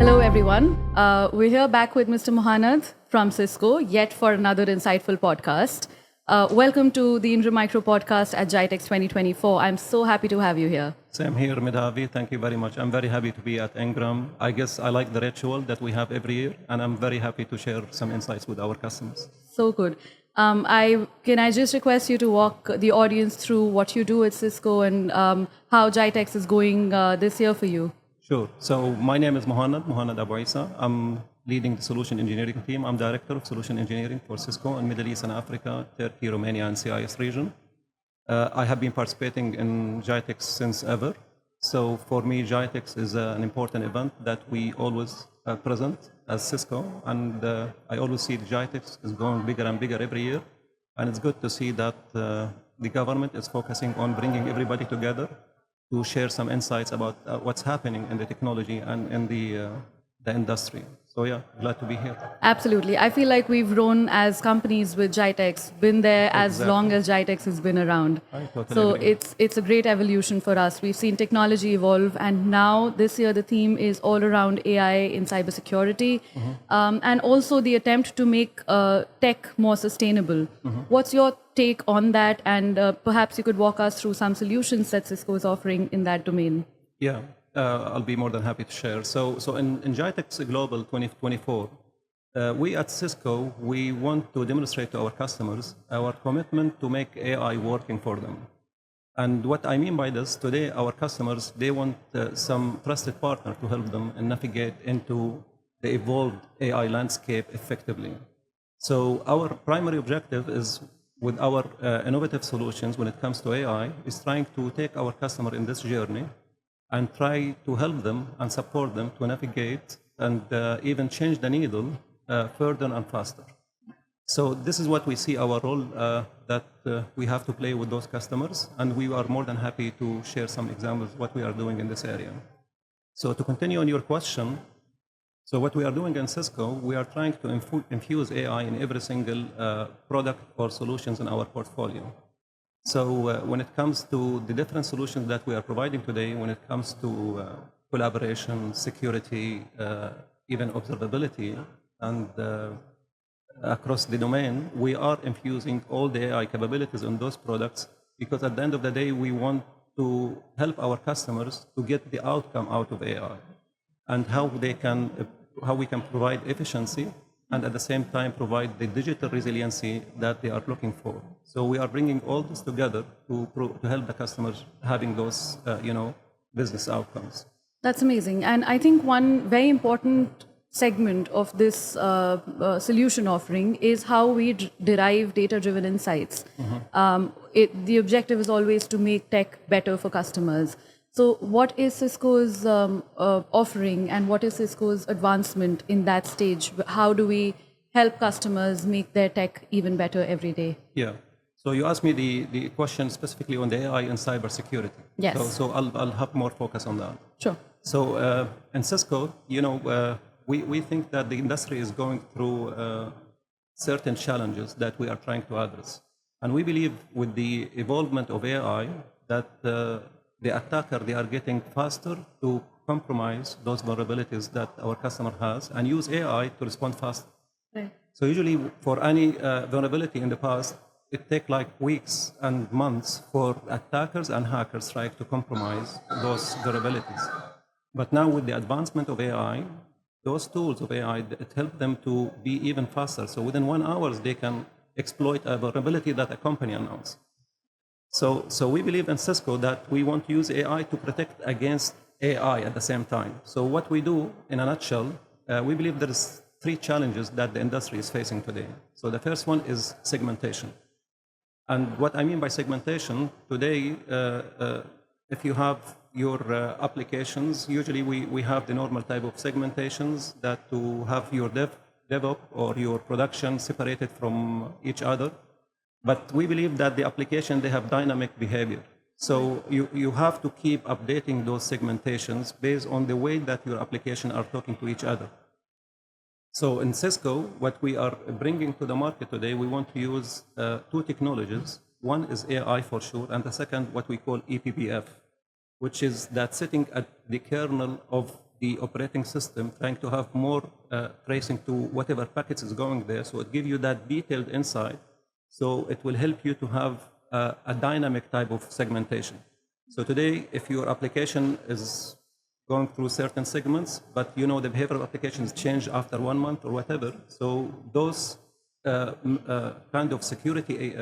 Hello, everyone. We're here back with Mr. Mohannad from Cisco, yet for another insightful podcast. Welcome to the Ingram Micro podcast at GITEX 2024. I'm so happy to have you here. Same here, Medhavi. Thank you very much. I'm very happy to be at Ingram. I guess I like the ritual that we have every year, and I'm very happy to share some insights with our customers. So good. Can I just request you to walk the audience through what you do at Cisco and how GITEX is going this year for you? Sure. So my name is Mohannad Abuissa. I'm leading the solution engineering team. I'm director of solution engineering for Cisco in Middle East and Africa, Turkey, Romania, and CIS region. I have been participating in GITEX since ever. So for me, GITEX is an important event that we always present as Cisco. And I always see GITEX is going bigger and bigger every year. And it's good to see that the government is focusing on bringing everybody together to share some insights about what's happening in the technology and in the industry. So yeah, glad to be here. Absolutely. I feel like we've grown as companies with GITEX, been there as long as GITEX has been around. I totally So agree. it's a great evolution for us. We've seen technology evolve, and now this year the theme is all around AI in cybersecurity, and also the attempt to make tech more sustainable. What's your take on that? And perhaps you could walk us through some solutions that Cisco is offering in that domain. Yeah, I'll be more than happy to share. So in GITEX Global 2024, we at Cisco, we want to demonstrate to our customers our commitment to make AI working for them. And what I mean by this, today our customers, they want some trusted partner to help them and navigate into the evolved AI landscape effectively. So our primary objective is, with our innovative solutions when it comes to AI, is trying to take our customer in this journey and try to help them and support them to navigate and even change the needle further and faster. So this is what we see our role that we have to play with those customers, and we are more than happy to share some examples of what we are doing in this area. So to continue on your question, so what we are doing in Cisco, we are trying to infuse AI in every single product or solutions in our portfolio. So when it comes to the different solutions that we are providing today, when it comes to collaboration, security, even observability, and across the domain, we are infusing all the AI capabilities in those products, because at the end of the day, we want to help our customers to get the outcome out of AI and how we can provide efficiency and at the same time provide the digital resiliency that they are looking for. So we are bringing all this together to help the customers having those, business outcomes. That's amazing. And I think one very important segment of this solution offering is how we derive data-driven insights. The objective is always to make tech better for customers. So what is Cisco's offering, and what is Cisco's advancement in that stage? How do we help customers make their tech even better every day? Yeah. So you asked me the question specifically on the AI and cybersecurity. Yes. So I'll have more focus on that. Sure. So in Cisco, we think that the industry is going through certain challenges that we are trying to address. And we believe with the evolvement of AI that the attacker, they are getting faster to compromise those vulnerabilities that our customer has and use AI to respond faster. Right. So usually for any vulnerability in the past, it takes like weeks and months for attackers and hackers trying to compromise those vulnerabilities. But now with the advancement of AI, those tools of AI, it helps them to be even faster. So within 1 hour, they can exploit a vulnerability that a company announced. So we believe in Cisco that we want to use AI to protect against AI at the same time. So what we do, in a nutshell, we believe there is 3 challenges that the industry is facing today. So the first one is segmentation. And what I mean by segmentation, today, if you have your applications, usually we have the normal type of segmentations that to have your DevOps or your production separated from each other. But we believe that the application, they have dynamic behavior. So you have to keep updating those segmentations based on the way that your application are talking to each other. So in Cisco, what we are bringing to the market today, we want to use 2 technologies. One is AI for sure, and the second, what we call ePBF, which is that sitting at the kernel of the operating system, trying to have more tracing to whatever packets is going there. So it gives you that detailed insight. So it will help you to have a dynamic type of segmentation. So today, if your application is going through certain segments, but you know the behavioral applications change after 1 month or whatever, so those kind of security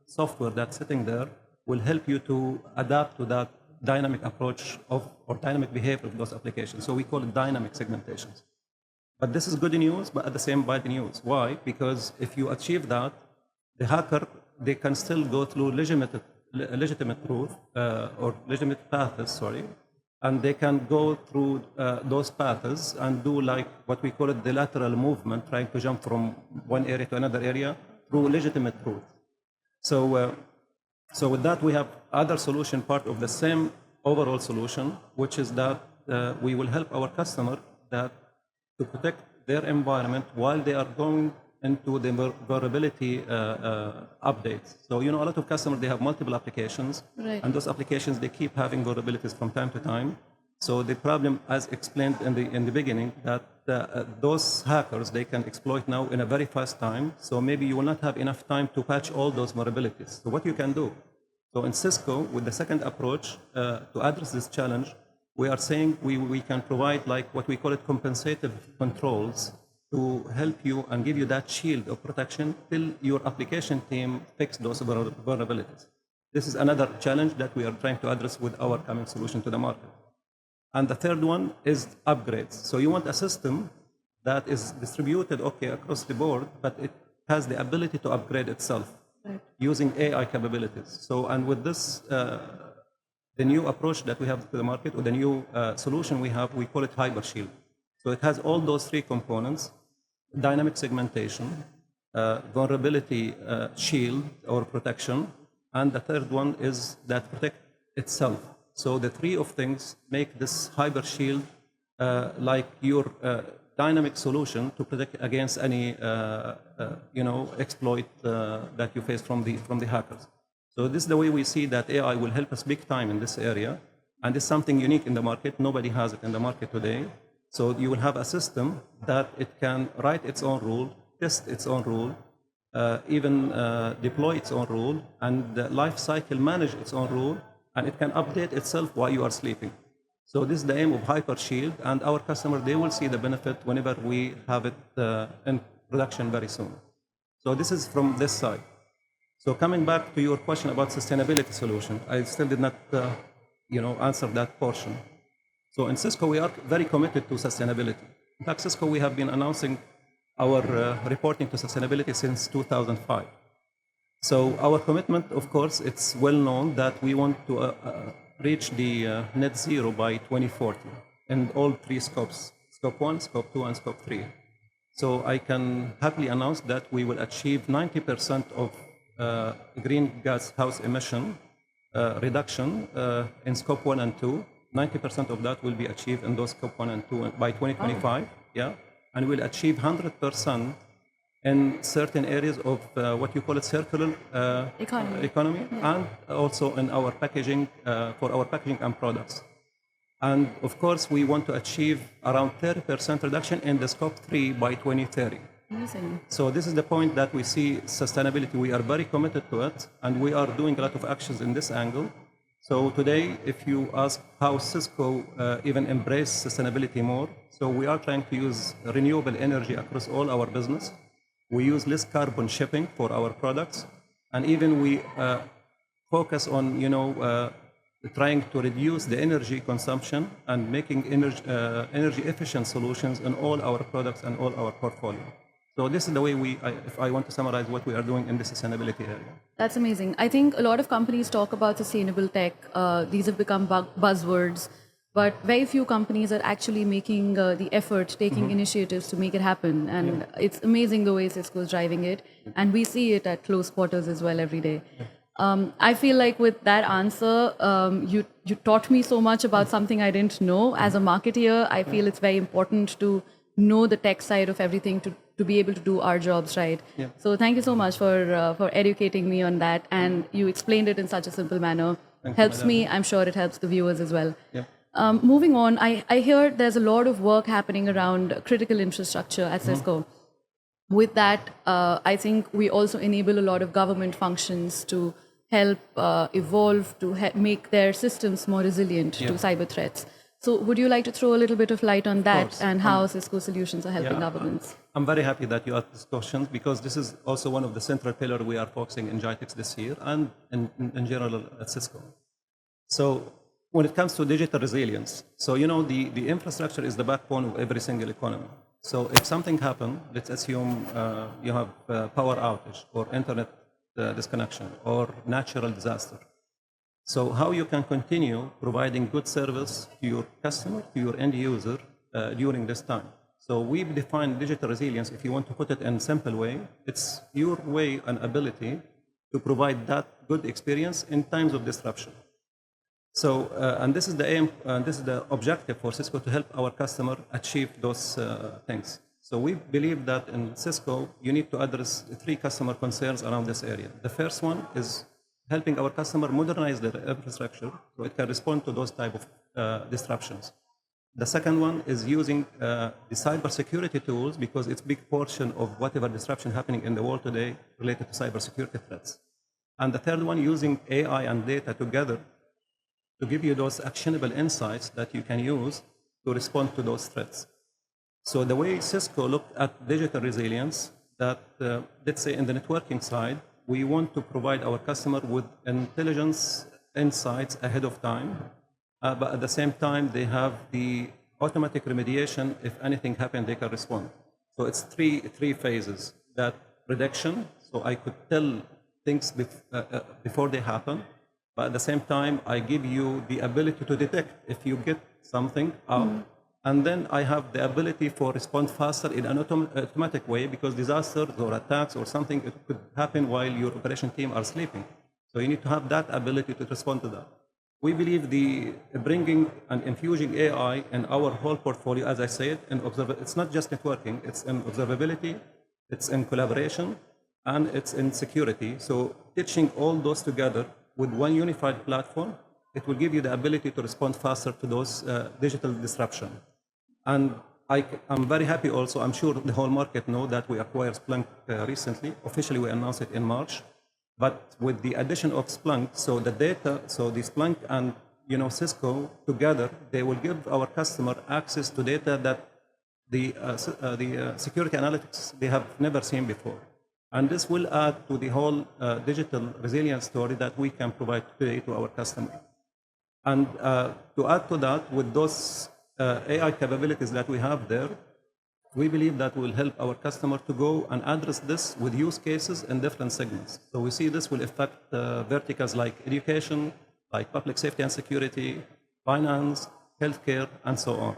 software that's sitting there will help you to adapt to that dynamic approach of or dynamic behavior of those applications. So we call it dynamic segmentations. But this is good news, but at the same bad news. Why? Because if you achieve that, the hacker, they can still go through legitimate truth or legitimate paths, sorry, and they can go through those paths and do like what we call it the lateral movement, trying to jump from one area to another area through legitimate truth. So with that, we have other solution, part of the same overall solution, which is that we will help our customer that to protect their environment while they are going into the vulnerability updates. So, you know, a lot of customers, they have multiple applications, right, and those applications, they keep having vulnerabilities from time to time. So the problem, as explained in the beginning, that those hackers, they can exploit now in a very fast time. So maybe you will not have enough time to patch all those vulnerabilities. So what you can do? So in Cisco, with the second approach to address this challenge, we are saying we can provide like what we call it compensative controls to help you and give you that shield of protection till your application team fix those vulnerabilities. This is another challenge that we are trying to address with our coming solution to the market. And the third one is upgrades. So you want a system that is distributed, okay, across the board, but it has the ability to upgrade itself, right, using AI capabilities. So, and with this, the new approach that we have to the market, or the new solution we have, we call it Hyper Shield. So it has all those three components: dynamic segmentation, vulnerability shield or protection, and the third one is that protect itself. So the three of things make this Hyper Shield like your dynamic solution to protect against any exploit that you face from the hackers. So this is the way we see that AI will help us big time in this area, and it's something unique in the market. Nobody has it in the market today. So you will have a system that it can write its own rule, test its own rule, even deploy its own rule, and the life cycle manage its own rule, and it can update itself while you are sleeping. So this is the aim of Hyper Shield, and our customer, they will see the benefit whenever we have it in production very soon. So this is from this side. So coming back to your question about sustainability solution, I still did not answer that portion. So in Cisco, we are very committed to sustainability. In fact, Cisco, we have been announcing our reporting to sustainability since 2005. So our commitment, of course, it's well known that we want to reach the net zero by 2040 in all three scopes: scope 1, scope 2, and scope 3. So I can happily announce that we will achieve 90% of green gas house emission reduction in scope 1 and 2. 90% of that will be achieved in those scope 1 and 2 by 2025, yeah, and we'll achieve 100% in certain areas of what you call it circular economy, yeah, and also in our packaging, for our packaging and products. And of course, we want to achieve around 30% reduction in the scope 3 by 2030. Amazing. So this is the point that we see sustainability. We are very committed to it, and we are doing a lot of actions in this angle. So today, if you ask how Cisco even embrace sustainability more, so we are trying to use renewable energy across all our business. We use less carbon shipping for our products, and even we focus on trying to reduce the energy consumption and making energy efficient solutions in all our products and all our portfolio. So this is the way if I want to summarize what we are doing in the sustainability area. That's amazing. I think a lot of companies talk about sustainable tech. These have become buzzwords, but very few companies are actually making the effort, taking initiatives to make it happen. And it's amazing the way Cisco is driving it. And we see it at close quarters as well every day. I feel like with that answer, you taught me so much about something I didn't know. As a marketeer, I feel it's very important to know the tech side of everything to be able to do our jobs right. Yeah. So thank you so much for educating me on that, and you explained it in such a simple manner. Helps me. I'm sure it helps the viewers as well. Yeah. Moving on, I hear there's a lot of work happening around critical infrastructure at Cisco. With that, I think we also enable a lot of government functions to help evolve, to make their systems more resilient to cyber threats. So would you like to throw a little bit of light on that and how Cisco solutions are helping governments? I'm very happy that you asked this question because this is also one of the central pillars we are focusing in GITEX this year and in general at Cisco. So when it comes to digital resilience, so the infrastructure is the backbone of every single economy. So if something happens, let's assume you have power outage or internet disconnection or natural disaster. So how you can continue providing good service to your customer, to your end user during this time. So we define digital resilience, if you want to put it in a simple way, it's your way and ability to provide that good experience in times of disruption. So, and this is the aim, and this is the objective for Cisco to help our customer achieve those things. So we believe that in Cisco, you need to address 3 customer concerns around this area. The first one is helping our customer modernize their infrastructure so it can respond to those type of disruptions. The second one is using the cybersecurity tools because it's a big portion of whatever disruption happening in the world today related to cybersecurity threats. And the third one, using AI and data together to give you those actionable insights that you can use to respond to those threats. So the way Cisco looked at digital resilience, that let's say in the networking side, we want to provide our customer with intelligence insights ahead of time, but at the same time, they have the automatic remediation. If anything happens, they can respond. So it's three phases. That prediction, so I could tell things before they happen, but at the same time, I give you the ability to detect if you get something out. And then I have the ability for respond faster in an automatic way because disasters or attacks or something, it could happen while your operation team are sleeping. So you need to have that ability to respond to that. We believe the bringing and infusing AI in our whole portfolio, as I said, it's not just networking, it's in observability, it's in collaboration, and it's in security. So stitching all those together with one unified platform, it will give you the ability to respond faster to those digital disruption. And I'm very happy also, I'm sure the whole market know that we acquired Splunk recently. Officially, we announced it in March. But with the addition of Splunk, so the data, so the Splunk and Cisco together, they will give our customer access to data that the security analytics they have never seen before. And this will add to the whole digital resilience story that we can provide today to our customer. And to add to that, with those AI capabilities that we have there, we believe that will help our customer to go and address this with use cases in different segments. So we see this will affect verticals like education, like public safety and security, finance, healthcare, and so on.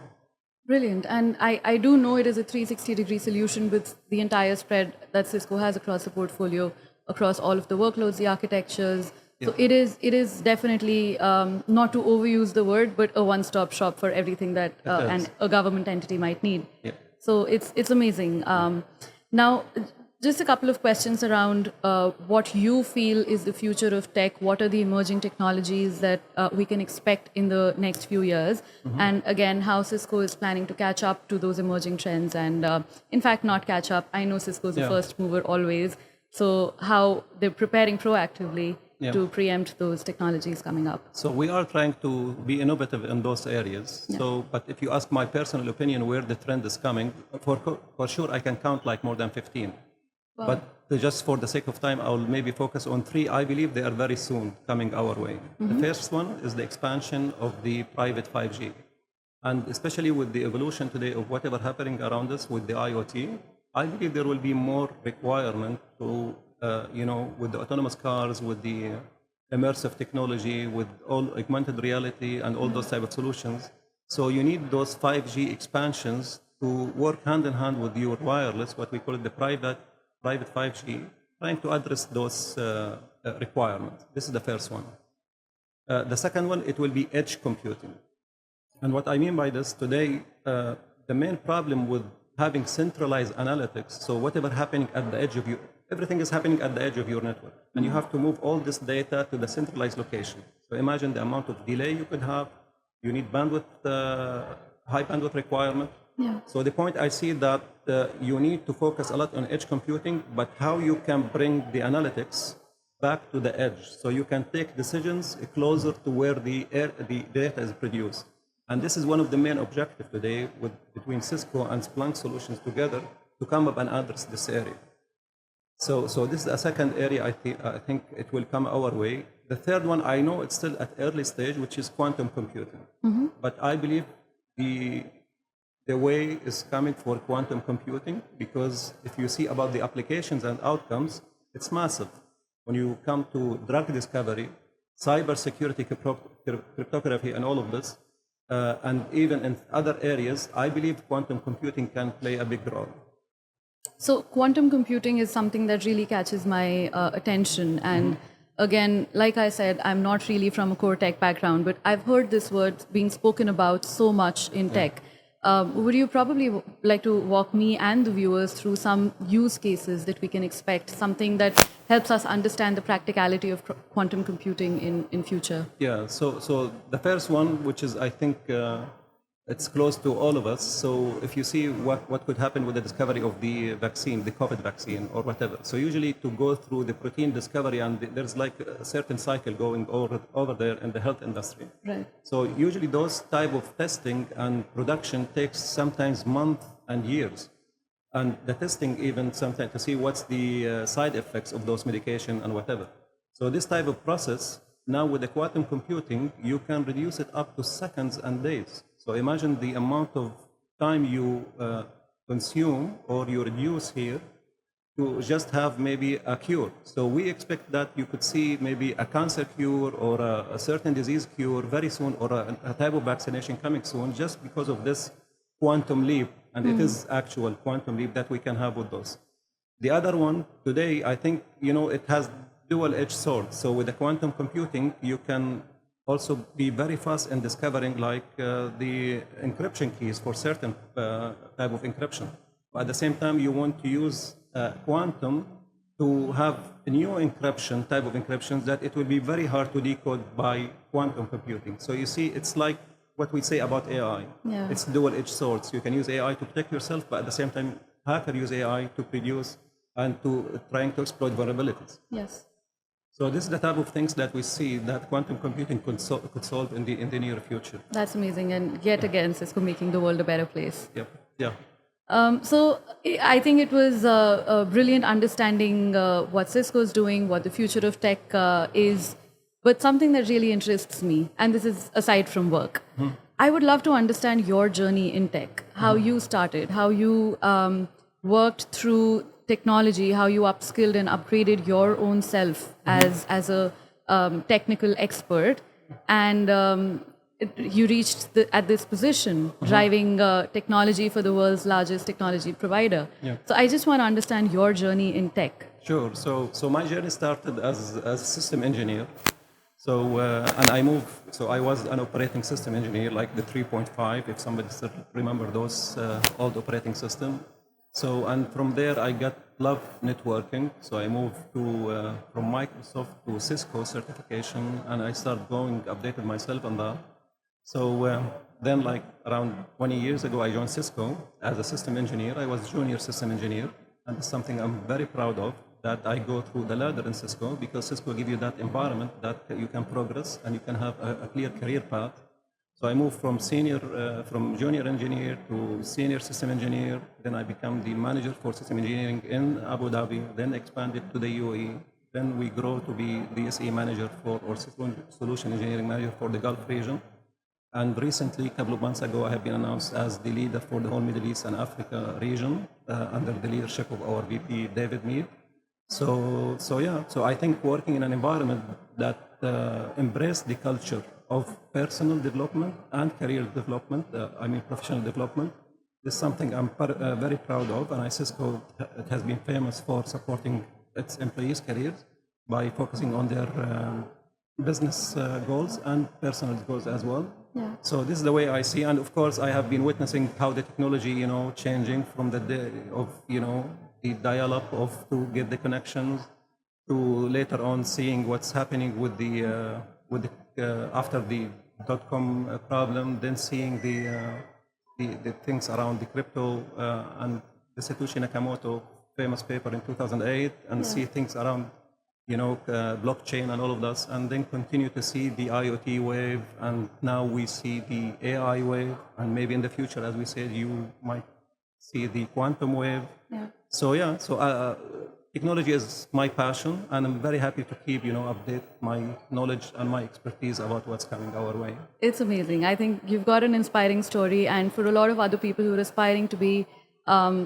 Brilliant. And I do know it is a 360-degree solution with the entire spread that Cisco has across the portfolio, across all of the workloads, the architectures. Yeah. So it is definitely, not to overuse the word, but a one-stop shop for everything that a government entity might need. Yeah. So it's amazing. Now, just a couple of questions around what you feel is the future of tech. What are the emerging technologies that we can expect in the next few years? And again, how Cisco is planning to catch up to those emerging trends and, in fact, not catch up. I know Cisco is the first mover always. So how they're preparing proactively to preempt those technologies coming up. So we are trying to be innovative in those areas. Yeah. So, but if you ask my personal opinion where the trend is coming, for sure I can count like more than 15. Wow. But just for the sake of time, I will maybe focus on 3. I believe they are very soon coming our way. The first one is the expansion of the private 5G. And especially with the evolution today of whatever happening around us with the IoT, I believe there will be more requirement to with the autonomous cars, with the immersive technology, with all augmented reality and all those type of solutions. So you need those 5G expansions to work hand in hand with your wireless, what we call it the private 5G, trying to address those requirements. This is the first one. The second one, it will be edge computing. And what I mean by this today, the main problem with having centralized analytics, so whatever happening at the edge of you, everything is happening at the edge of your network. And you have to move all this data to the centralized location. So imagine the amount of delay you could have, you need bandwidth, high bandwidth requirement. Yeah. So the point I see that you need to focus a lot on edge computing, but how you can bring the analytics back to the edge, so you can take decisions closer to where the data is produced. And this is one of the main objectives today between Cisco and Splunk solutions together to come up and address this area. So this is a second area I think it will come our way. The third one, I know it's still at early stage, which is quantum computing. Mm-hmm. But I believe the way is coming for quantum computing, because if you see about the applications and outcomes, it's massive. When you come to drug discovery, cyber security, cryptography, and all of this, and even in other areas, I believe quantum computing can play a big role. So quantum computing is something that really catches my attention. And again, like I said, I'm not really from a core tech background, but I've heard this word being spoken about so much in tech. Would you probably like to walk me and the viewers through some use cases that we can expect, something that helps us understand the practicality of quantum computing in future? Yeah, so the first one, which is I think it's close to all of us. So if you see what could happen with the discovery of the vaccine, the COVID vaccine or whatever. So usually to go through the protein discovery, and there's like a certain cycle going over there in the health industry. Right. So usually those type of testing and production takes sometimes months and years. And the testing even sometimes to see what's the side effects of those medication and whatever. So this type of process, now with the quantum computing, you can reduce it up to seconds and days. So imagine the amount of time you consume or you reduce here to just have maybe a cure. So we expect that you could see maybe a cancer cure or a certain disease cure very soon, or a type of vaccination coming soon, just because of this quantum leap. And it is actual quantum leap that we can have with those. The other one today, I think, it has dual-edged sword. So with the quantum computing, you can also be very fast in discovering like the encryption keys for certain type of encryption. But at the same time, you want to use quantum to have a new encryption, type of encryptions that it will be very hard to decode by quantum computing. So you see, it's like what we say about AI. Yeah. It's dual-edged swords. You can use AI to protect yourself, but at the same time, hacker use AI to produce and to trying to exploit vulnerabilities. Yes. So this is the type of things that we see that quantum computing could solve in the near future. That's amazing. And yet again, Cisco making the world a better place. Yep. Yeah. So I think it was a brilliant understanding what Cisco is doing, what the future of tech is, but something that really interests me, and this is aside from work. I would love to understand your journey in tech, how you started, how you worked through technology, how you upskilled and upgraded your own self as a technical expert, and you reached at this position, driving technology for the world's largest technology provider. Yeah. So I just want to understand your journey in tech. Sure. So my journey started as a system engineer. So and I moved. So I was an operating system engineer, like the 3.5, if somebody still remember those old operating system. So and from there I got love networking. So I moved to from Microsoft to Cisco certification, and I started updated myself on that. So then, like around 20 years ago, I joined Cisco as a system engineer. I was junior system engineer, and it's something I'm very proud of, that I go through the ladder in Cisco, because Cisco give you that environment that you can progress and you can have a clear career path. So I moved from from junior engineer to senior system engineer. Then I became the manager for system engineering in Abu Dhabi. Then expanded to the UAE. Then we grow to be the SE manager or solution engineering manager for the Gulf region. And recently, a couple of months ago, I have been announced as the leader for the whole Middle East and Africa region under the leadership of our VP, David Mead. So I think working in an environment that embraces the culture of personal development and career development, professional development, is something I'm very proud of. And Cisco has been famous for supporting its employees' careers by focusing on their business goals and personal goals as well. Yeah. So this is the way I see, and of course I have been witnessing how the technology, changing from the day of, the dial-up to get the connections, to later on seeing what's happening with the after the dot-com problem, then seeing the things around the crypto and the Satoshi Nakamoto famous paper in 2008, and see things around, blockchain and all of that, and then continue to see the IoT wave, and now we see the AI wave, and maybe in the future, as we said, you might see the quantum wave. Yeah. So technology is my passion, and I'm very happy to keep, update my knowledge and my expertise about what's coming our way. It's amazing. I think you've got an inspiring story, and for a lot of other people who are aspiring to be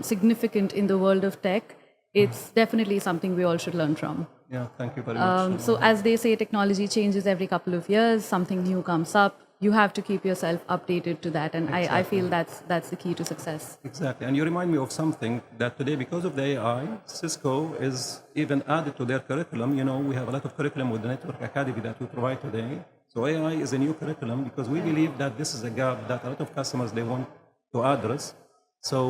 significant in the world of tech, it's definitely something we all should learn from. Yeah, thank you very much. So as they say, technology changes every couple of years, something new comes up. You have to keep yourself updated to that, and I feel that's the key to success. Exactly, and you remind me of something that today, because of the AI, Cisco is even added to their curriculum. We have a lot of curriculum with the Network Academy that we provide today. So AI is a new curriculum because we believe that this is a gap that a lot of customers, they want to address. So,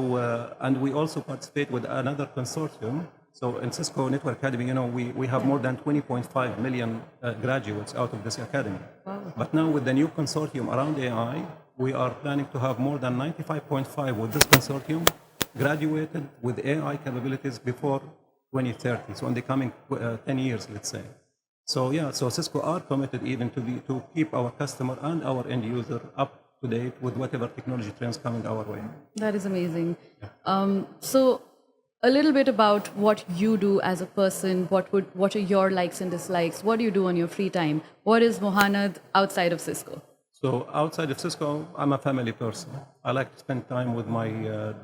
and we also participate with another consortium. So in Cisco Network Academy, we have more than 20.5 million graduates out of this academy. Wow. But now with the new consortium around AI, we are planning to have more than 95.5 with this consortium graduated with AI capabilities before 2030. So in the coming 10 years, let's say. So Cisco are committed even to keep our customer and our end user up to date with whatever technology trends coming our way. That is amazing. So a little bit about what you do as a person. What are your likes and dislikes? What do you do on your free time? What is Mohannad outside of Cisco? So outside of Cisco, I'm a family person. I like to spend time with my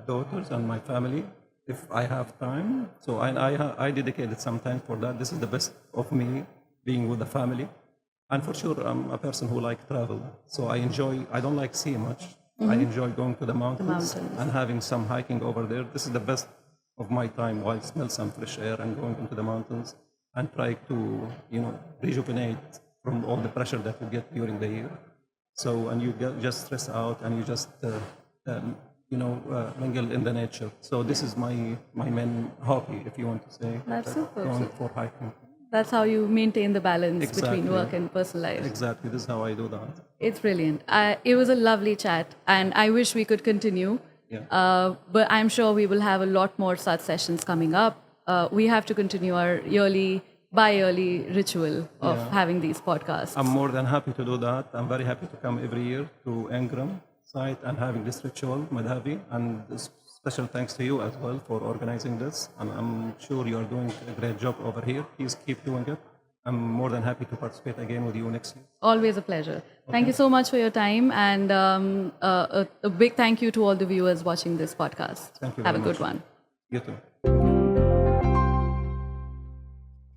daughters and my family if I have time. So I dedicated some time for that. This is the best of me, being with the family. And for sure, I'm a person who likes travel. So I don't like sea much. I enjoy going to the mountains and having some hiking over there. This is the best of my time, while smell some fresh air and going into the mountains and try to, rejuvenate from all the pressure that you get during the year. So, and you just stress out and you just, mingle in the nature. So this is my main hobby, if you want to say. That's super. Going for hiking. That's how you maintain the balance Exactly. between work and personal life. Exactly, this is how I do that. It's brilliant. It was a lovely chat, and I wish we could continue. Yeah. But I'm sure we will have a lot more such sessions coming up. We have to continue our bi-yearly ritual of having these podcasts. I'm more than happy to do that. I'm very happy to come every year to Ingram site and having this ritual, Medhavi. And special thanks to you as well for organizing this. And I'm sure you are doing a great job over here. Please keep doing it. I'm more than happy to participate again with you next year. Always a pleasure. Okay. Thank you so much for your time, and a big thank you to all the viewers watching this podcast. Thank you Have very a good much. one. You too.